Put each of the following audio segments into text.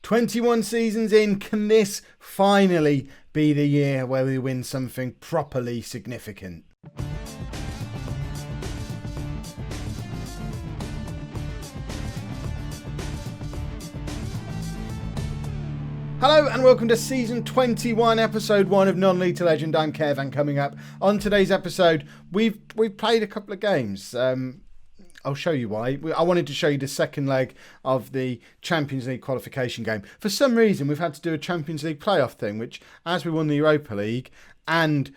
21 seasons in, can this finally be the year where we win something properly significant? Hello and welcome to Season 21, Episode 1 of Non-League to Legend. I'm Kev, and coming up on today's episode, we've played a couple of games. I'll show you why. I wanted to show you the second leg of the Champions League qualification game. For some reason, we've had to do a Champions League playoff thing, which, as we won the Europa League and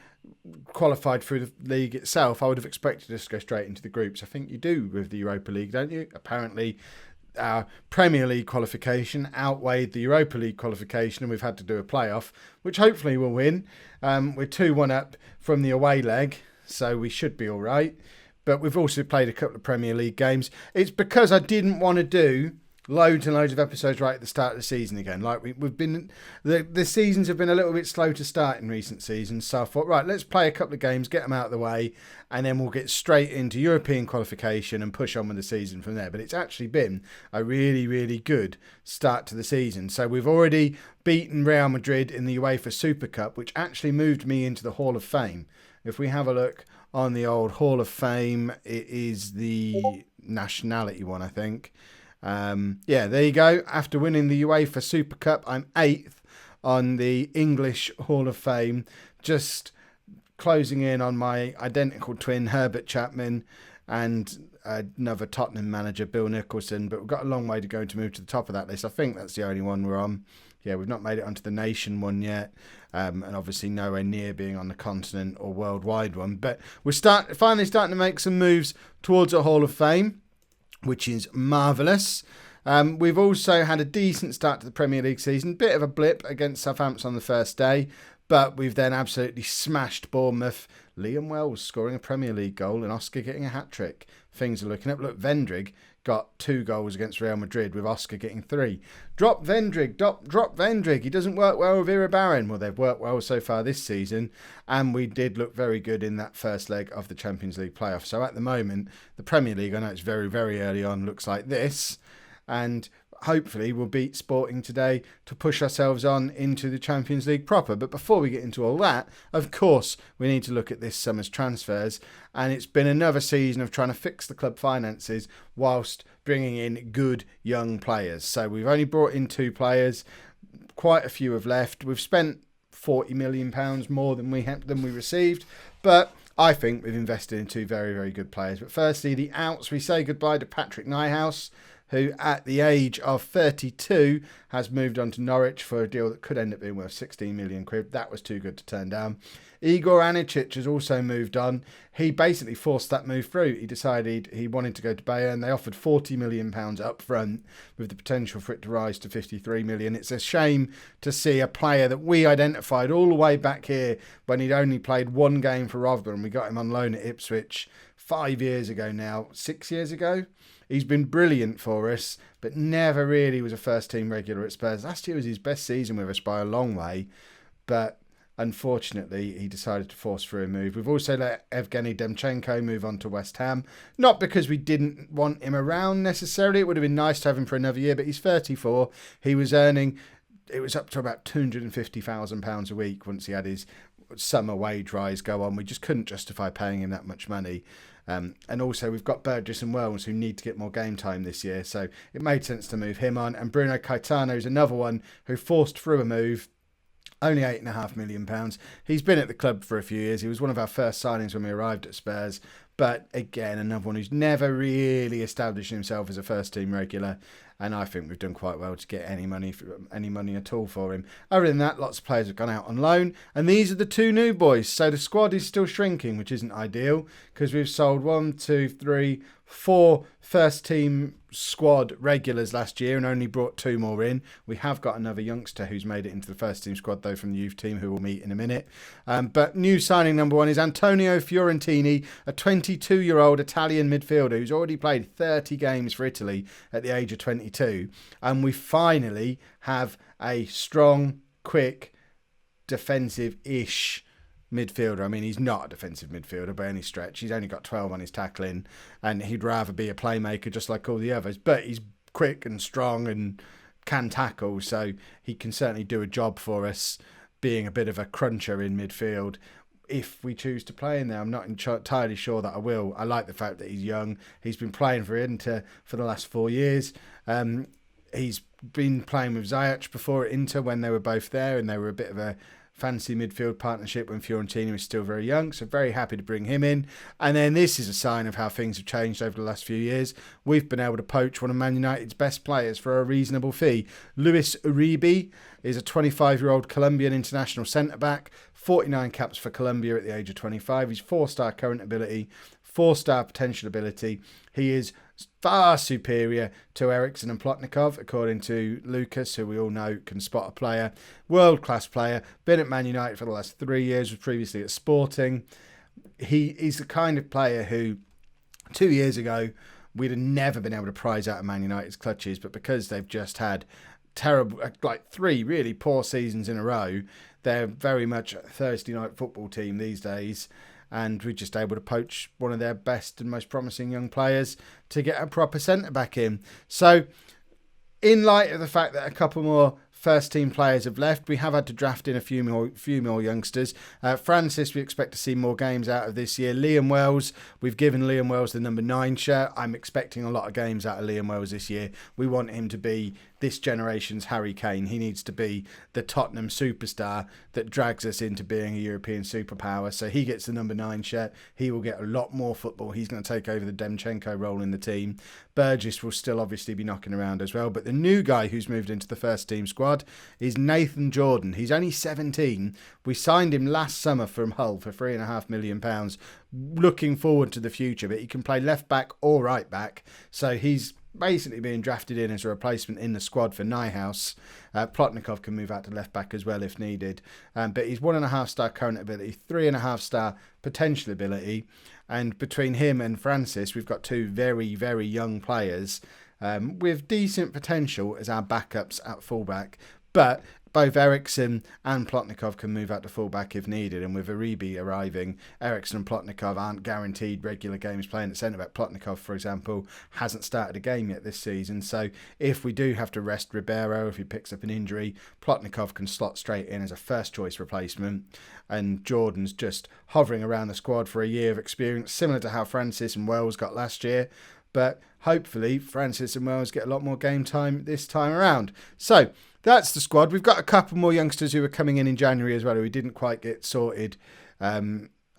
qualified through the league itself, I would have expected us to go straight into the groups. I think you do with the Europa League, don't you? Apparently, our Premier League qualification outweighed the Europa League qualification, and we've had to do a playoff, which hopefully we'll win. We're 2-1 up from the away leg, so we should be all right. But we've also played a couple of Premier League games. It's because I didn't want to do loads and loads of episodes right at the start of the season again. Like we've been, the seasons have been a little bit slow to start in recent seasons. So I thought, right, let's play a couple of games, get them out of the way, and then we'll get straight into European qualification and push on with the season from there. But it's actually been a really, really good start to the season. So we've already beaten Real Madrid in the UEFA Super Cup, which actually moved me into the Hall of Fame. If we have a look on the old Hall of Fame, it is the nationality one, I think. Yeah, there you go. After winning the UEFA Super Cup, I'm 8th on the English Hall of Fame, just closing in on my identical twin, Herbert Chapman, and another Tottenham manager, Bill Nicholson. But we've got a long way to go to move to the top of that list. I think that's the only one we're on. Yeah, we've not made it onto the nation one yet, and obviously nowhere near being on the continent or worldwide one. But we're finally starting to make some moves towards a Hall of Fame, which is marvellous. We've also had a decent start to the Premier League season. Bit of a blip against Southampton on the first day, but we've then absolutely smashed Bournemouth. Liam Wells scoring a Premier League goal and Oscar getting a hat-trick. Things are looking up. Look, Vendrig got 2 goals against Real Madrid with Oscar getting 3. Drop Vendrig, drop Vendrig. He doesn't work well with Irabarren. Well, they've worked well so far this season, and we did look very good in that first leg of the Champions League playoff. So at the moment, the Premier League, I know it's very, very early on, looks like this, and hopefully we'll beat Sporting today to push ourselves on into the Champions League proper. But before we get into all that, of course, we need to look at this summer's transfers. And it's been another season of trying to fix the club finances whilst bringing in good young players. So we've only brought in 2 players. Quite a few have left. We've spent £40 million more than we received. But I think we've invested in 2 very, very good players. But firstly, the outs. We say goodbye to Patrick Nyhouse, who at the age of 32 has moved on to Norwich for a deal that could end up being worth 16 million quid. That was too good to turn down. Igor Anicic has also moved on. He basically forced that move through. He decided he wanted to go to Bayern. They offered £40 million up front with the potential for it to rise to 53 million. It's a shame to see a player that we identified all the way back here when he'd only played 1 game for Rotherham. We got him on loan at Ipswich 5 years ago now, 6 years ago. He's been brilliant for us, but never really was a first-team regular at Spurs. Last year was his best season with us by a long way, but unfortunately, he decided to force through a move. We've also let Evgeny Demchenko move on to West Ham, not because we didn't want him around necessarily. It would have been nice to have him for another year, but he's 34. He was earning, it was up to about £250,000 a week once he had his summer wage rise go on. We just couldn't justify paying him that much money. And also we've got Burgess and Wells who need to get more game time this year, so it made sense to move him on. And Bruno Caetano is another one who forced through a move, only £8.5 million. He's been at the club for a few years. He was one of our first signings when we arrived at Spurs, but again, another one who's never really established himself as a first team regular. And I think we've done quite well to get any money at all for him. Other than that, lots of players have gone out on loan. And these are the 2 new boys. So the squad is still shrinking, which isn't ideal, because we've sold 4 first team squad regulars last year and only brought 2 more in. We have got another youngster who's made it into the first team squad, though, from the youth team, who we'll meet in a minute. But new signing number 1 is Antonio Fiorentini, a 22-year-old Italian midfielder who's already played 30 games for Italy at the age of 22. And we finally have a strong, quick, defensive-ish midfielder. I mean, he's not a defensive midfielder by any stretch. He's only got 12 on his tackling, and he'd rather be a playmaker just like all the others. But he's quick and strong and can tackle, so he can certainly do a job for us, being a bit of a cruncher in midfield. If we choose to play in there, I'm not entirely sure that I will. I like the fact that he's young. He's been playing for Inter for the last 4 years. He's been playing with Ziyech before at Inter when they were both there, and they were a bit of a fancy midfield partnership when Fiorentina was still very young. So very happy to bring him in. And then this is a sign of how things have changed over the last few years. We've been able to poach one of Man United's best players for a reasonable fee. Luis Uribe is a 25-year-old Colombian international centre-back, 49 caps for Colombia at the age of 25. He's 4-star current ability, 4-star potential ability. He is far superior to Eriksen and Plotnikov, according to Lucas, who we all know can spot a player. World-class player, been at Man United for the last 3 years, was previously at Sporting. He is the kind of player who, 2 years ago, we'd have never been able to prize out of Man United's clutches, but because they've just had terrible, like 3 really poor seasons in a row, they're very much a Thursday night football team these days. And we're just able to poach one of their best and most promising young players to get a proper centre-back in. So, in light of the fact that a couple more first-team players have left, we have had to draft in a few more youngsters. Francis, we expect to see more games out of this year. Liam Wells, we've given Liam Wells the number 9 shirt. I'm expecting a lot of games out of Liam Wells this year. We want him to be this generation's Harry Kane. He needs to be the Tottenham superstar that drags us into being a European superpower. So he gets the number 9 shirt. He will get a lot more football. He's going to take over the Demchenko role in the team. Burgess will still obviously be knocking around as well. But the new guy who's moved into the first team squad is Nathan Jordan. He's only 17. We signed him last summer from Hull for £3.5 million. Looking forward to the future, but he can play left back or right back. So he's basically being drafted in as a replacement in the squad for Nyhouse. Plotnikov can move out to left back as well if needed. But he's 1.5-star current ability, 3.5-star potential ability. And between him and Francis, we've got 2 very, very young players with decent potential as our backups at fullback. But both Eriksen and Plotnikov can move out to fullback if needed, and with Uribe arriving, Eriksen and Plotnikov aren't guaranteed regular games playing at centre-back. Plotnikov, for example, hasn't started a game yet this season, so if we do have to rest Ribeiro, if he picks up an injury, Plotnikov can slot straight in as a first-choice replacement, and Jordan's just hovering around the squad for a year of experience, similar to how Francis and Wells got last year, but hopefully Francis and Wells get a lot more game time this time around. So that's the squad. We've got a couple more youngsters who are coming in January as well, who we didn't quite get sorted.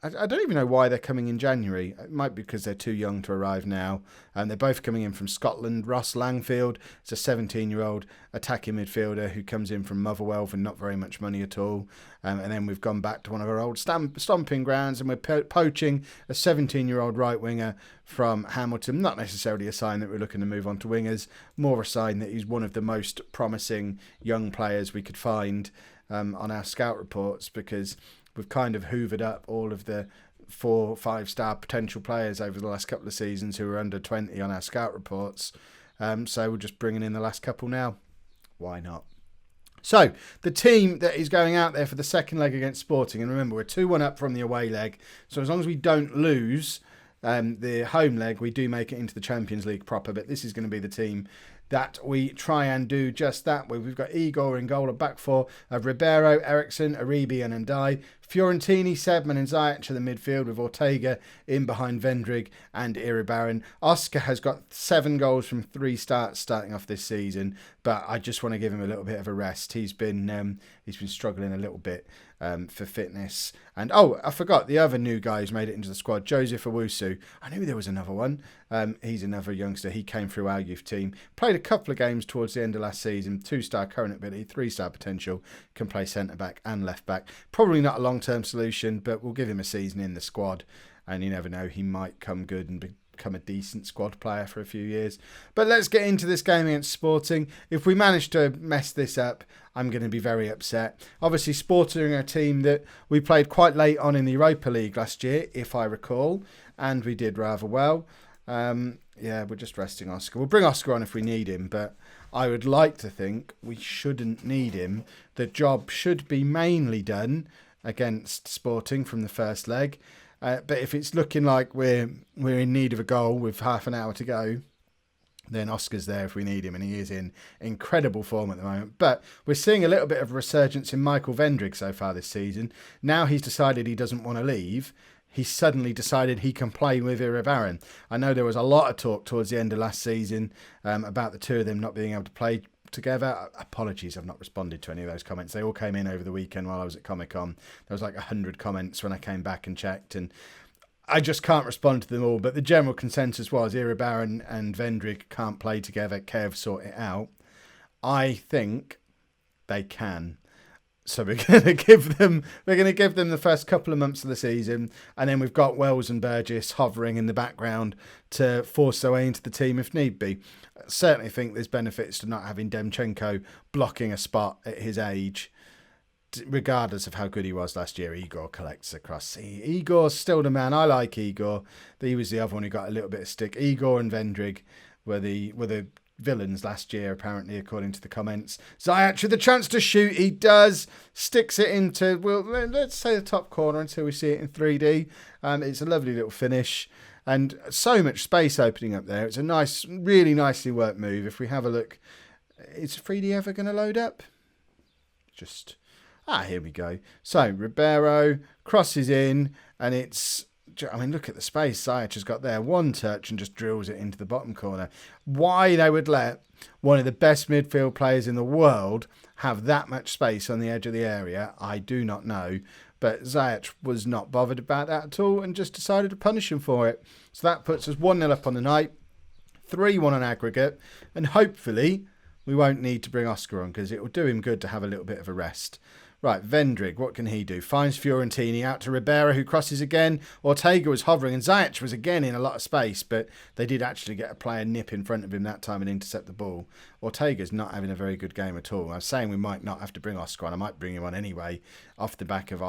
I don't even know why they're coming in January. It might be because they're too young to arrive now. And they're both coming in from Scotland. Ross Langfield is a 17-year-old attacking midfielder who comes in from Motherwell for not very much money at all. And then we've gone back to one of our old stomping grounds and we're poaching a 17-year-old right winger from Hamilton. Not necessarily a sign that we're looking to move on to wingers, more a sign that he's one of the most promising young players we could find on our scout reports, because we've kind of hoovered up all of the 4 or 5-star potential players over the last couple of seasons who are under 20 on our scout reports. So we're just bringing in the last couple now. Why not? So the team that is going out there for the second leg against Sporting, and remember we're 2-1 up from the away leg, so as long as we don't lose the home leg, we do make it into the Champions League proper, but this is going to be the team that we try and do just that. We've got Igor in goal, a back 4 of Ribeiro, Eriksen, Uribe and Ndai. Fiorentini, Sedman and Ziyech to the midfield, with Ortega in behind Vendrig and Iribarren. Oscar has got 7 goals from 3 starts starting off this season, but I just want to give him a little bit of a rest. He's been struggling a little bit for fitness. And I forgot the other new guy who's made it into the squad, Joseph Owusu. I knew there was another one. He's another youngster. He came through our youth team. Played a couple of games towards the end of last season. 2-star current ability, 3-star potential. Can play centre-back and left-back. Probably not a long-term solution, but we'll give him a season in the squad. And you never know, he might come good and become a decent squad player for a few years. But let's get into this game against Sporting. If we manage to mess this up, I'm going to be very upset. Obviously, Sporting are a team that we played quite late on in the Europa League last year, if I recall, and we did rather well. We're just resting Oscar. We'll bring Oscar on if we need him, but I would like to think we shouldn't need him. The job should be mainly done against Sporting from the first leg. But if it's looking like we're in need of a goal with half an hour to go, then Oscar's there if we need him, and he is in incredible form at the moment. But we're seeing a little bit of a resurgence in Michael Vendrig so far this season. Now he's decided he doesn't want to leave. He's suddenly decided he can play with E01. I know there was a lot of talk towards the end of last season about the two of them not being able to play together. Apologies, I've not responded to any of those comments. They all came in over the weekend while I was at Comic-Con. There was like 100 comments when I came back and checked, and I just can't respond to them all. But the general consensus was E01 and Vendrig can't play together. Kev, sort it out. I think they can. So we're going to give them the first couple of months of the season, and then we've got Wells and Burgess hovering in the background to force their way into the team if need be. I certainly think there's benefits to not having Demchenko blocking a spot at his age. Regardless of how good he was last year, Igor collects across. Igor's still the man. I like Igor. He was the other one who got a little bit of stick. Igor and Vendrig were the villains last year, apparently, according to the comments. Ziyech with the chance to shoot. He does. Sticks it into, well, let's say the top corner until we see it in 3D. It's a lovely little finish. And so much space opening up there. It's a nice, really nicely worked move. If we have a look, is 3D ever going to load up? Just... here we go. So, Ribeiro crosses in, and it's... I mean, look at the space Ziyech has got there. One touch and just drills it into the bottom corner. Why they would let one of the best midfield players in the world have that much space on the edge of the area, I do not know. But Ziyech was not bothered about that at all and just decided to punish him for it. So that puts us 1-0 up on the night, 3-1 on aggregate, and hopefully we won't need to bring Oscar on because it will do him good to have a little bit of a rest. Right, Vendrig, what can he do? Finds Fiorentini out to Ribeiro, who crosses again. Ortega was hovering, and Ziyech was again in a lot of space, but they did actually get a player nip in front of him that time and intercept the ball. Ortega's not having a very good game at all. I was saying we might not have to bring Oscar on. I might bring him on anyway, off the back of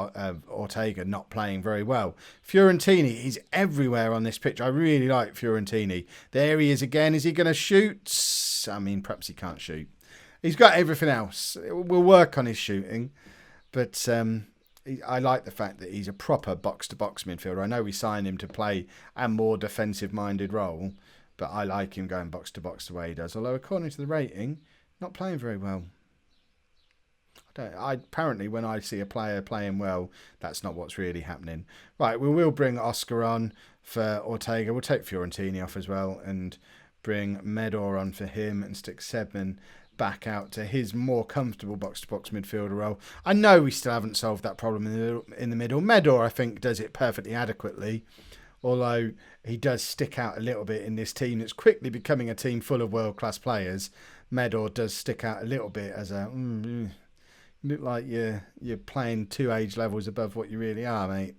Ortega not playing very well. Fiorentini, he's everywhere on this pitch. I really like Fiorentini. There he is again. Is he going to shoot? I mean, perhaps he can't shoot. He's got everything else. We'll work on his shooting. But I like the fact that he's a proper box-to-box midfielder. I know we signed him to play a more defensive-minded role, but I like him going box-to-box the way he does. Although, according to the rating, not playing very well. Apparently, when I see a player playing well, that's not what's really happening. Right, we will bring Oscar on for Ortega. We'll take Fiorentini off as well and bring Medor on for him and stick Sedman back out to his more comfortable box-to-box midfielder role. I know we still haven't solved that problem in the middle. Medor, I think, does it perfectly adequately, although he does stick out a little bit in this team that's quickly becoming a team full of world-class players. Medor does stick out a little bit as a... look like you're playing 2 age levels above what you really are, mate.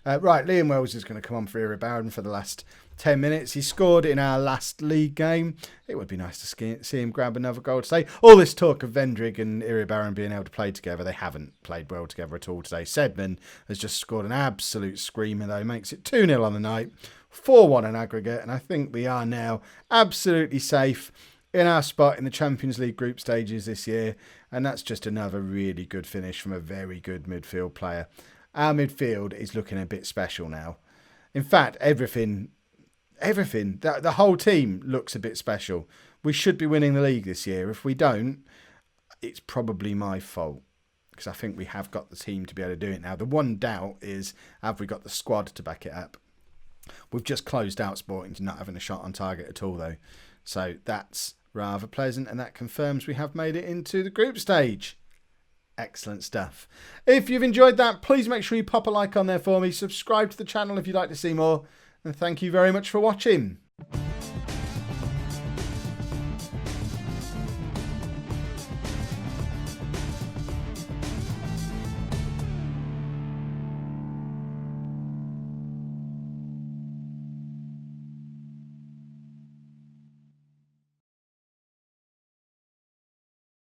Right, Liam Wells is going to come on for E01 for the last 10 minutes. He scored in our last league game. It would be nice to see him grab another goal today. All this talk of Vendrig and E01 being able to play together, they haven't played well together at all today. Sedman has just scored an absolute screamer, though. Makes it 2-0 on the night, 4-1 in aggregate, and I think we are now absolutely safe in our spot in the Champions League group stages this year, and that's just another really good finish from a very good midfield player. Our midfield is looking a bit special now. In fact, everything, the whole team looks a bit special. We should be winning the league this year. If we don't, it's probably my fault because I think we have got the team to be able to do it now. The one doubt is, have we got the squad to back it up? We've just closed out Sporting to not having a shot on target at all, though. So that's rather pleasant, and that confirms we have made it into the group stage. Excellent stuff. If you've enjoyed that, please make sure you pop a like on there for me. Subscribe to the channel if you'd like to see more. And thank you very much for watching.